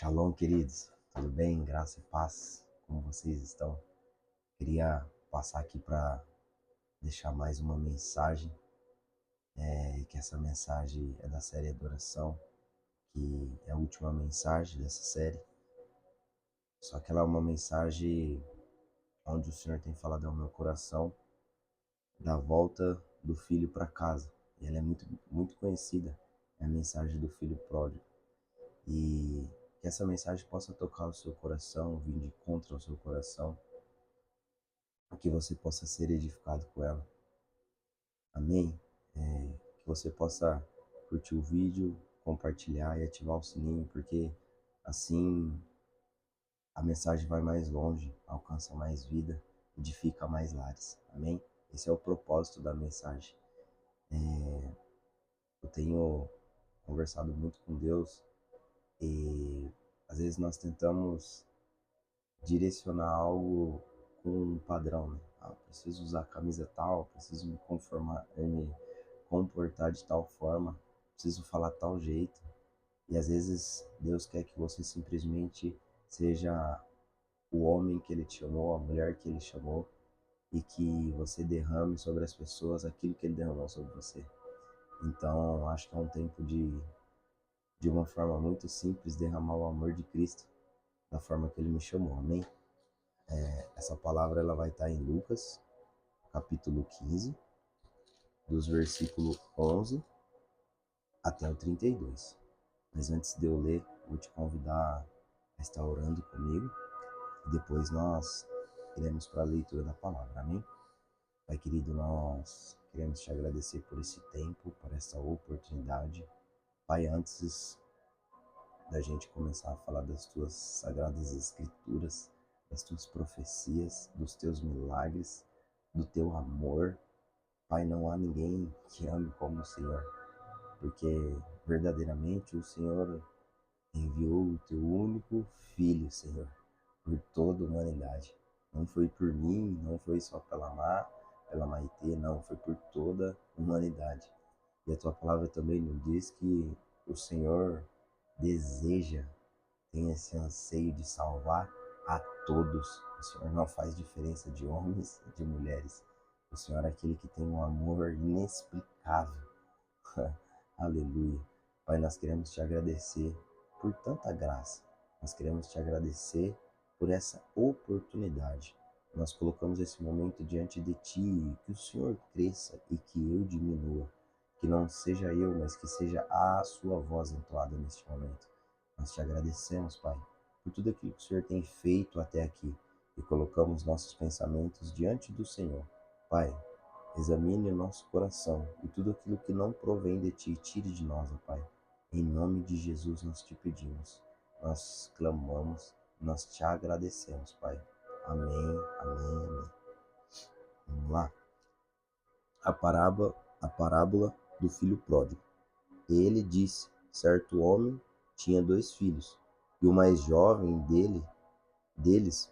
Shalom, queridos. Tudo bem? Graça e paz. Como vocês estão? Queria passar aqui para deixar mais uma mensagem, que essa mensagem é da série Adoração, que é a última mensagem dessa série. Só que ela é uma mensagem onde o Senhor tem falado ao meu coração da volta do filho para casa. E ela é muito conhecida, é a mensagem do filho pródigo. E que essa mensagem possa tocar o seu coração, vir de contra o seu coração, que você possa ser edificado com ela. Amém? Que você possa curtir o vídeo, compartilhar e ativar o sininho, porque assim a mensagem vai mais longe, alcança mais vida, edifica mais lares. Amém? Esse é o propósito da mensagem. Eu tenho conversado muito com Deus e às vezes nós tentamos direcionar algo com um padrão, né? Preciso usar a camisa tal, preciso me conformar, me comportar de tal forma, preciso falar tal jeito. E às vezes Deus quer que você simplesmente seja o homem que Ele te chamou, a mulher que Ele chamou, e que você derrame sobre as pessoas aquilo que Ele derramou sobre você. Então, acho que é um tempo de uma forma muito simples, derramar o amor de Cristo da forma que Ele me chamou. Amém? Essa palavra ela vai estar em Lucas, capítulo 15, dos versículos 11 até o 32. Mas antes de eu ler, vou te convidar a estar orando comigo e depois nós iremos para a leitura da palavra. Amém? Pai querido, nós queremos te agradecer por esse tempo, por essa oportunidade. Pai, antes da gente começar a falar das tuas sagradas escrituras, das tuas profecias, dos teus milagres, do teu amor, Pai, não há ninguém que ame como o Senhor, porque verdadeiramente o Senhor enviou o teu único Filho, Senhor, por toda a humanidade. Não foi por mim, não foi só pela Maitê, não, foi por toda a humanidade. E a tua palavra também nos diz que o Senhor deseja, tem esse anseio de salvar a todos. O Senhor não faz diferença de homens e de mulheres. O Senhor é aquele que tem um amor inexplicável. Aleluia. Pai, nós queremos te agradecer por tanta graça. Nós queremos te agradecer por essa oportunidade. Nós colocamos esse momento diante de ti, que o Senhor cresça e que eu diminua. Que não seja eu, mas que seja a sua voz entoada neste momento. Nós te agradecemos, Pai, por tudo aquilo que o Senhor tem feito até aqui e colocamos nossos pensamentos diante do Senhor. Pai, examine o nosso coração e tudo aquilo que não provém de ti, tire de nós, ó Pai. Em nome de Jesus nós te pedimos, nós clamamos, nós te agradecemos, Pai. Amém, amém, amém. Vamos lá. A parábola do filho pródigo. Ele disse: certo homem tinha 2 filhos, e o mais jovem deles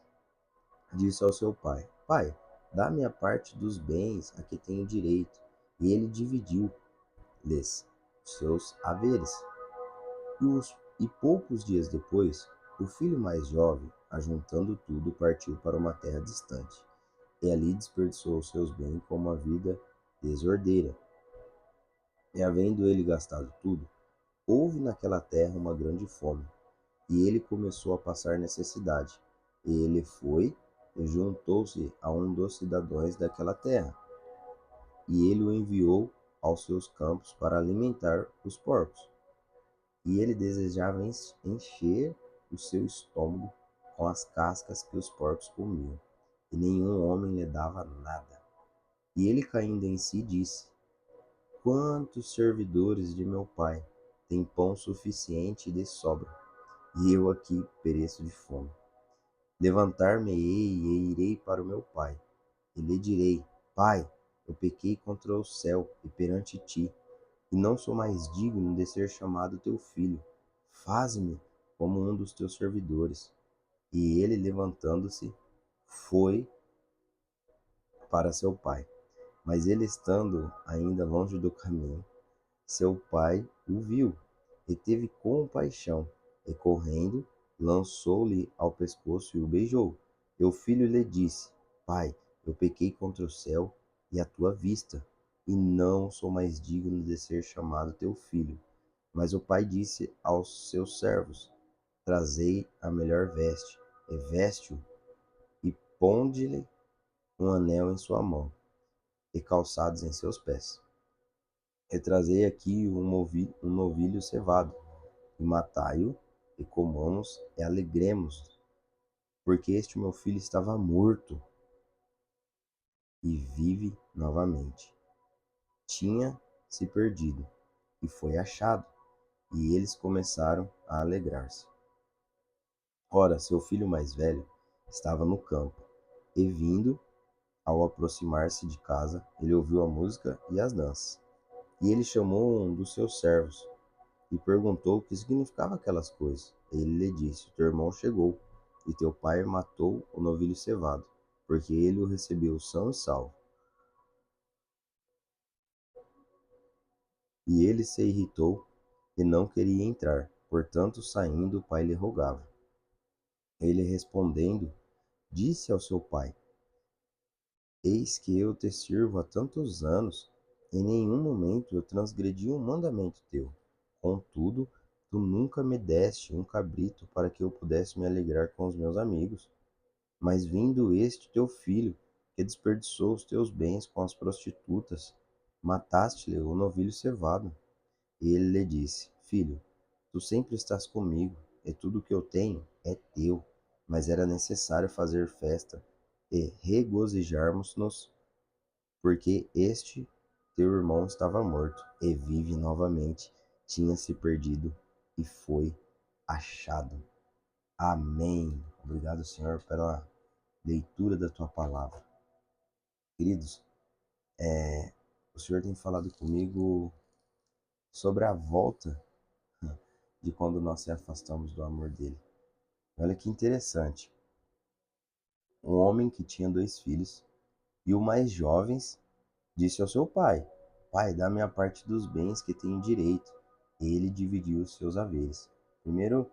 disse ao seu pai: Pai, dá-me a parte dos bens a que tenho direito. E ele dividiu-lhes os seus haveres. E poucos dias depois, o filho mais jovem, ajuntando tudo, partiu para uma terra distante, e ali desperdiçou os seus bens com uma vida desordeira. E havendo ele gastado tudo, houve naquela terra uma grande fome, e ele começou a passar necessidade. E ele foi e juntou-se a um dos cidadãos daquela terra, e ele o enviou aos seus campos para alimentar os porcos. E ele desejava encher o seu estômago com as cascas que os porcos comiam, e nenhum homem lhe dava nada. E ele, caindo em si, disse: quantos servidores de meu pai têm pão suficiente e de sobra, e eu aqui pereço de fome. Levantar-me-ei e irei para o meu pai, e lhe direi: Pai, eu pequei contra o céu e perante ti, e não sou mais digno de ser chamado teu filho. Faze-me como um dos teus servidores. E ele, levantando-se, foi para seu pai. Mas ele, estando ainda longe do caminho, seu pai o viu e teve compaixão, e correndo, lançou-lhe ao pescoço e o beijou. E o filho lhe disse: Pai, eu pequei contra o céu e a tua vista, e não sou mais digno de ser chamado teu filho. Mas o pai disse aos seus servos: Trazei a melhor veste, e veste-o, e ponde-lhe um anel em sua mão, e calçados em seus pés. E trazei aqui um novilho cevado, e matai-o, e comamos, e alegremos, porque este meu filho estava morto, e vive novamente. Tinha se perdido, e foi achado, e eles começaram a alegrar-se. Ora, seu filho mais velho estava no campo, e vindo, ao aproximar-se de casa, ele ouviu a música e as danças. E ele chamou um dos seus servos, e perguntou o que significavam aquelas coisas. Ele lhe disse: Teu irmão chegou, e teu pai matou o novilho cevado, porque ele o recebeu são e salvo. E ele se irritou e não queria entrar. Portanto, saindo, o pai lhe rogava. Ele respondendo, disse ao seu pai: Eis que eu te sirvo há tantos anos, em nenhum momento eu transgredi um mandamento teu. Contudo, tu nunca me deste um cabrito para que eu pudesse me alegrar com os meus amigos. Mas vindo este teu filho, que desperdiçou os teus bens com as prostitutas, mataste-lhe o novilho cevado. E ele lhe disse: Filho, tu sempre estás comigo, e tudo o que eu tenho é teu. Mas era necessário fazer festa e regozijarmos-nos, porque este teu irmão estava morto e vive novamente, tinha se perdido e foi achado. Amém. Obrigado, Senhor, pela leitura da tua palavra. Queridos, o Senhor tem falado comigo sobre a volta de quando nós se afastamos do amor dele. Olha que interessante. Um homem que tinha 2 filhos, e o mais jovem disse ao seu pai: Pai, dá-me a parte dos bens que tenho direito. E ele dividiu os seus haveres. Primeiro,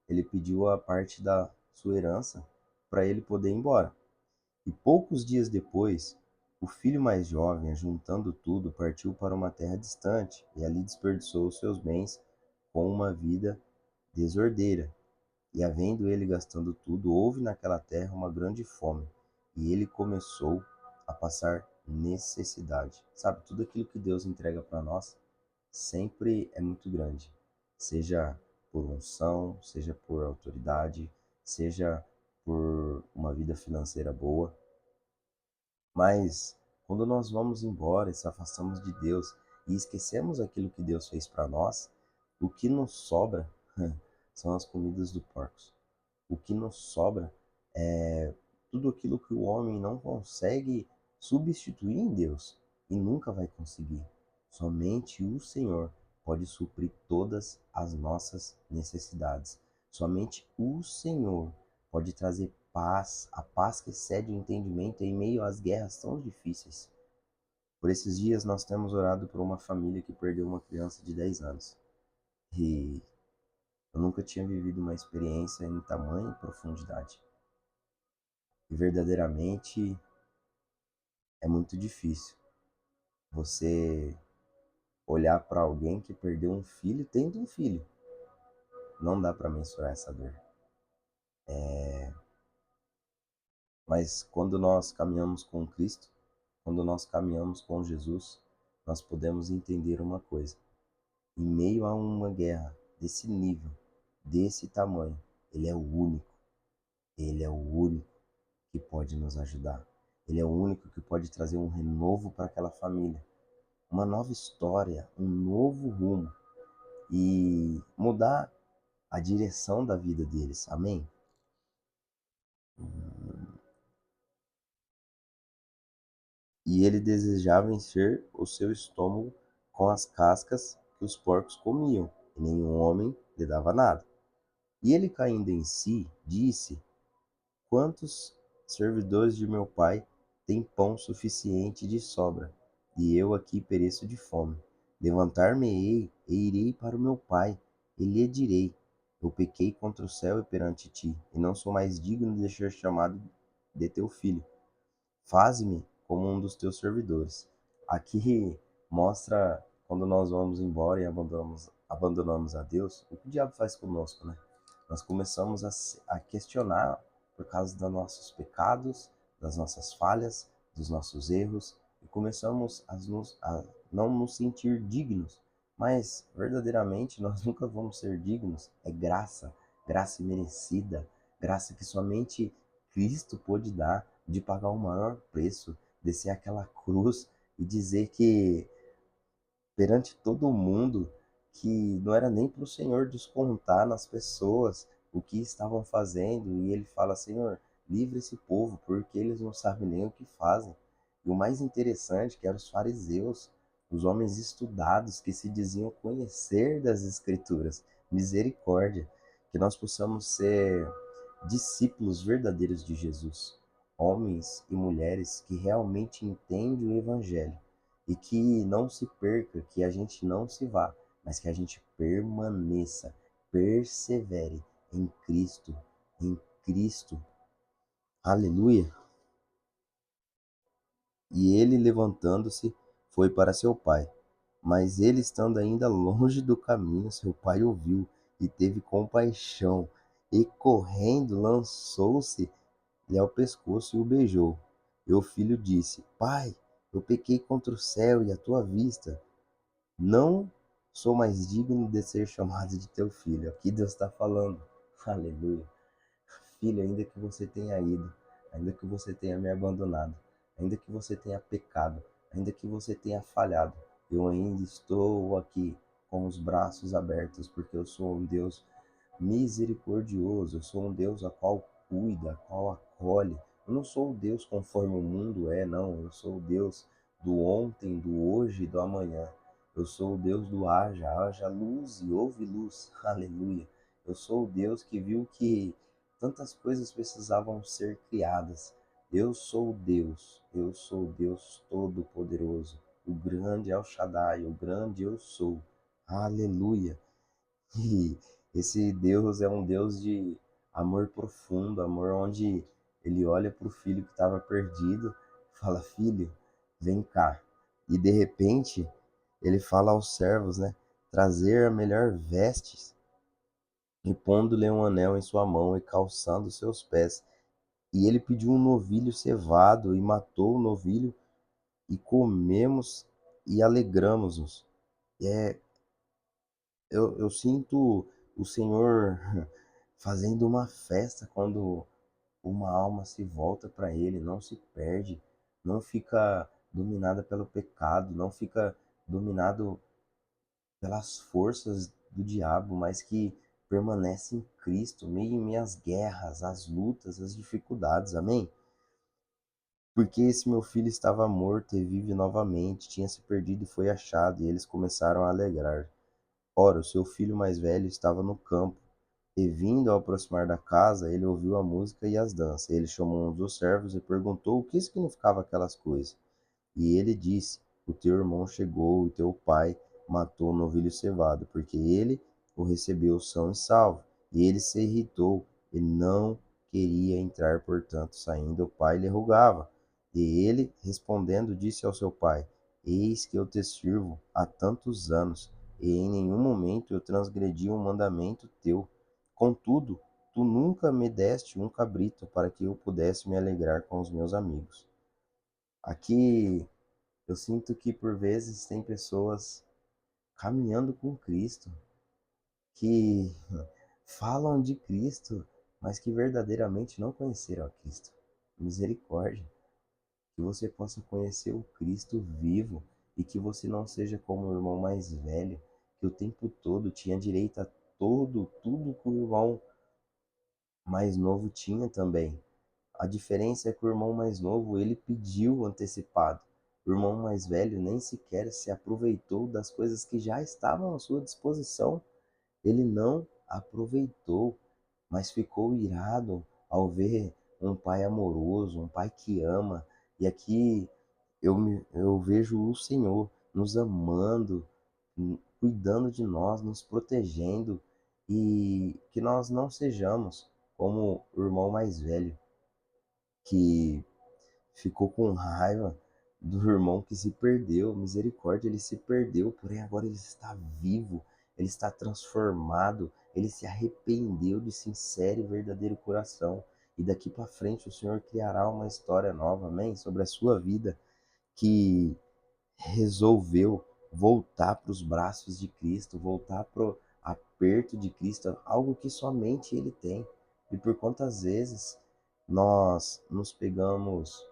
ele pediu a parte da sua herança para ele poder ir embora. E poucos dias depois, o filho mais jovem, ajuntando tudo, partiu para uma terra distante e ali desperdiçou os seus bens com uma vida desordeira. E havendo ele gastando tudo, houve naquela terra uma grande fome, e ele começou a passar necessidade. Sabe, tudo aquilo que Deus entrega para nós sempre é muito grande, seja por unção, seja por autoridade, seja por uma vida financeira boa. Mas quando nós vamos embora e se afastamos de Deus e esquecemos aquilo que Deus fez para nós, o que nos sobra são as comidas do porcos. O que nos sobra é tudo aquilo que o homem não consegue substituir em Deus e nunca vai conseguir. Somente o Senhor pode suprir todas as nossas necessidades. Somente o Senhor pode trazer paz, a paz que excede o entendimento em meio às guerras tão difíceis. Por esses dias nós temos orado por uma família que perdeu uma criança de 10 anos. E eu nunca tinha vivido uma experiência em tamanha profundidade. E verdadeiramente é muito difícil você olhar para alguém que perdeu um filho tendo um filho. Não dá para mensurar essa dor. Mas quando nós caminhamos com Cristo, quando nós caminhamos com Jesus, nós podemos entender uma coisa. Em meio a uma guerra desse nível, desse tamanho, Ele é o único. Ele é o único que pode nos ajudar. Ele é o único que pode trazer um renovo para aquela família, uma nova história, um novo rumo e mudar a direção da vida deles. Amém? E ele desejava encher o seu estômago com as cascas que os porcos comiam, e nenhum homem lhe dava nada. E ele, caindo em si, disse: Quantos servidores de meu pai têm pão suficiente de sobra, e eu aqui pereço de fome? Levantar-me-ei e irei para o meu pai, e lhe direi: eu pequei contra o céu e perante ti, e não sou mais digno de ser chamado de teu filho. Faze-me como um dos teus servidores. Aqui mostra quando nós vamos embora e abandonamos a Deus, o que o diabo faz conosco, né? Nós começamos a questionar por causa dos nossos pecados, das nossas falhas, dos nossos erros, e começamos a não nos sentir dignos. Mas verdadeiramente nós nunca vamos ser dignos. É graça, graça imerecida, graça que somente Cristo pôde dar, de pagar o maior preço, descer aquela cruz e dizer que perante todo mundo que não era nem para o Senhor descontar nas pessoas o que estavam fazendo, e ele fala: Senhor, livre esse povo, porque eles não sabem nem o que fazem. E o mais interessante que eram os fariseus, os homens estudados que se diziam conhecer das Escrituras. Misericórdia, que nós possamos ser discípulos verdadeiros de Jesus, homens e mulheres que realmente entendem o Evangelho e que não se perca, que a gente não se vá, mas que a gente permaneça, persevere em Cristo, em Cristo. Aleluia! E ele, levantando-se, foi para seu pai. Mas ele, estando ainda longe do caminho, seu pai o viu e teve compaixão, e correndo lançou-se-lhe ao pescoço e o beijou. E o filho disse: Pai, eu pequei contra o céu e a tua vista. Não sou mais digno de ser chamado de teu filho. Aqui Deus está falando. Aleluia. Filho, ainda que você tenha ido, ainda que você tenha me abandonado, ainda que você tenha pecado, ainda que você tenha falhado, eu ainda estou aqui com os braços abertos, porque eu sou um Deus misericordioso, eu sou um Deus a qual cuida, a qual acolhe. Eu não sou o Deus conforme o mundo é, não. Eu sou o Deus do ontem, do hoje e do amanhã. Eu sou o Deus do haja luz e houve luz. Aleluia. Eu sou o Deus que viu que tantas coisas precisavam ser criadas. Eu sou o Deus Todo-Poderoso, o grande El Shaddai, o grande eu sou. Aleluia. E esse Deus é um Deus de amor profundo, amor onde ele olha para o filho que estava perdido e fala: Filho, vem cá. E de repente ele fala aos servos, né? Trazer a melhor vestes e pondo-lhe um anel em sua mão e calçando seus pés. E ele pediu um novilho cevado e matou o novilho e comemos e alegramos-nos. É, eu sinto o Senhor fazendo uma festa quando uma alma se volta para Ele, não se perde, não fica dominada pelo pecado, não fica dominado pelas forças do diabo, mas que permanece em Cristo, meio às guerras, às lutas, às dificuldades. Amém? Porque esse meu filho estava morto e vive novamente, tinha se perdido e foi achado, e eles começaram a alegrar. Ora, o seu filho mais velho estava no campo, e vindo ao aproximar da casa, ele ouviu a música e as danças. Ele chamou um dos servos e perguntou o que significavam aquelas coisas. E ele disse: O teu irmão chegou e teu pai matou o novilho cevado, porque ele o recebeu são e salvo. E ele se irritou e não queria entrar, portanto, saindo, o pai lhe rogava. E ele, respondendo, disse ao seu pai: Eis que eu te sirvo há tantos anos, e em nenhum momento eu transgredi um mandamento teu. Contudo, tu nunca me deste um cabrito para que eu pudesse me alegrar com os meus amigos. Aqui eu sinto que por vezes tem pessoas caminhando com Cristo, que falam de Cristo, mas que verdadeiramente não conheceram a Cristo. Misericórdia, que você possa conhecer o Cristo vivo e que você não seja como o irmão mais velho, que o tempo todo tinha direito a tudo que o irmão mais novo tinha também. A diferença é que o irmão mais novo, ele pediu antecipado. O irmão mais velho nem sequer se aproveitou das coisas que já estavam à sua disposição. Ele não aproveitou, mas ficou irado ao ver um pai amoroso, um pai que ama. E aqui eu vejo o Senhor nos amando, cuidando de nós, nos protegendo. e que nós não sejamos como o irmão mais velho que ficou com raiva do irmão que se perdeu. Misericórdia, ele se perdeu, porém agora ele está vivo, ele está transformado, ele se arrependeu de sincero e verdadeiro coração. E daqui para frente o Senhor criará uma história nova, amém? Sobre a sua vida, que resolveu voltar para os braços de Cristo, voltar para o aperto de Cristo, algo que somente Ele tem. E por quantas vezes nós nos pegamos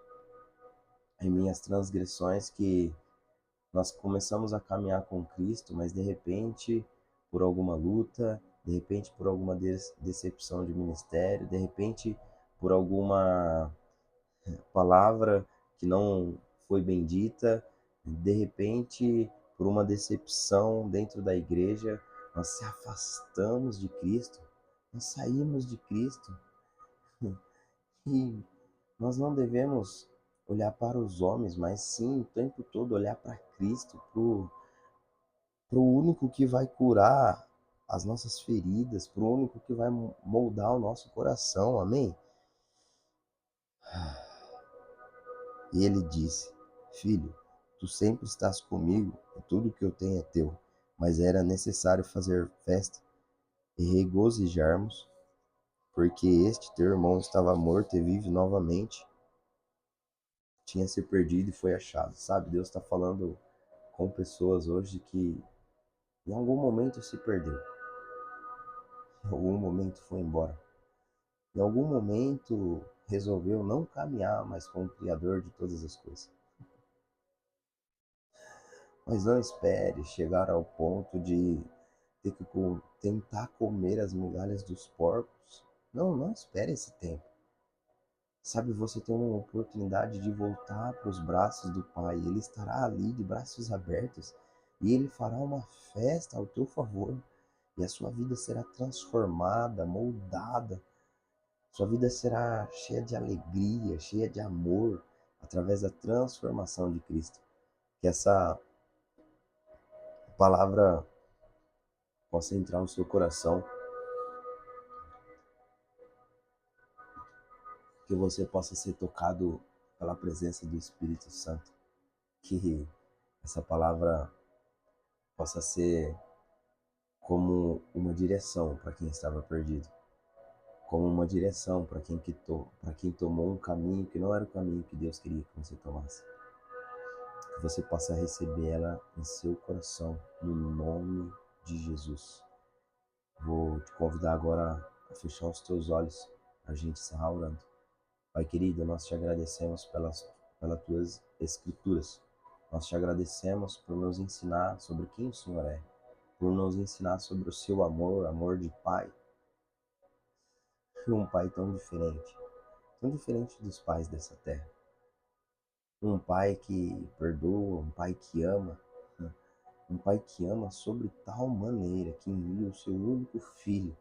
em minhas transgressões que nós começamos a caminhar com Cristo, mas de repente, por alguma luta, de repente por alguma decepção de ministério, de repente por alguma palavra que não foi bendita, de repente, por uma decepção dentro da igreja, nós se afastamos de Cristo, nós saímos de Cristo e nós não devemos olhar para os homens, mas sim o tempo todo olhar para Cristo, para o único que vai curar as nossas feridas, para o único que vai moldar o nosso coração, amém? E ele disse: Filho, tu sempre estás comigo e tudo que eu tenho é teu. Mas era necessário fazer festa e regozijarmos, porque este teu irmão estava morto e vive novamente, tinha se perdido e foi achado. Sabe, Deus está falando com pessoas hoje que em algum momento se perdeu, em algum momento foi embora, em algum momento resolveu não caminhar mais com o Criador de todas as coisas. Mas não espere chegar ao ponto de ter que tentar comer as migalhas dos porcos. Não, não espere esse tempo. Sabe, você tem uma oportunidade de voltar para os braços do Pai. Ele estará ali de braços abertos e ele fará uma festa ao teu favor. E a sua vida será transformada, moldada. Sua vida será cheia de alegria, cheia de amor, através da transformação de Cristo. Que essa palavra possa entrar no seu coração, que você possa ser tocado pela presença do Espírito Santo, que essa palavra possa ser como uma direção para quem estava perdido, como uma direção para quem tomou um caminho que não era o caminho que Deus queria que você tomasse. Que você possa receber ela em seu coração, no nome de Jesus. Vou te convidar agora a fechar os teus olhos, a gente encerrar orando. Pai querido, nós te agradecemos pelas tuas escrituras. Nós te agradecemos por nos ensinar sobre quem o Senhor é, por nos ensinar sobre o seu amor, amor de Pai. Um Pai tão diferente dos pais dessa terra. Um Pai que perdoa, um Pai que ama, um Pai que ama sobre tal maneira que envia o seu único Filho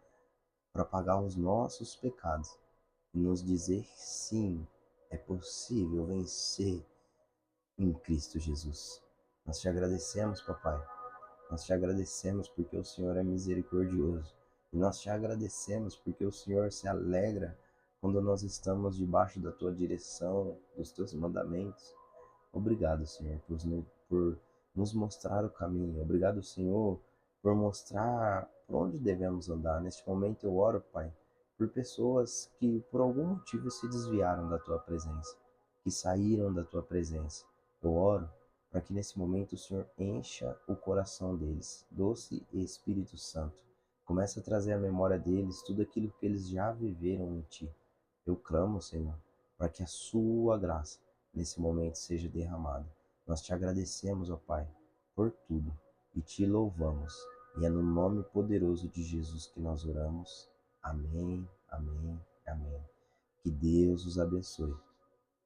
para pagar os nossos pecados e nos dizer sim, é possível vencer em Cristo Jesus. Nós te agradecemos, papai. Nós te agradecemos porque o Senhor é misericordioso. E nós te agradecemos porque o Senhor se alegra quando nós estamos debaixo da tua direção, dos teus mandamentos. Obrigado, Senhor, por nos mostrar o caminho. Obrigado, Senhor, por mostrar por onde devemos andar. Neste momento eu oro, Pai, por pessoas que por algum motivo se desviaram da tua presença, que saíram da tua presença. Eu oro para que nesse momento o Senhor encha o coração deles, doce Espírito Santo. Comece a trazer à memória deles tudo aquilo que eles já viveram em Ti. Eu clamo, Senhor, para que a Sua graça nesse momento seja derramada. Nós te agradecemos, ó Pai, por tudo e te louvamos. E é no nome poderoso de Jesus que nós oramos. Amém, amém, amém. Que Deus os abençoe.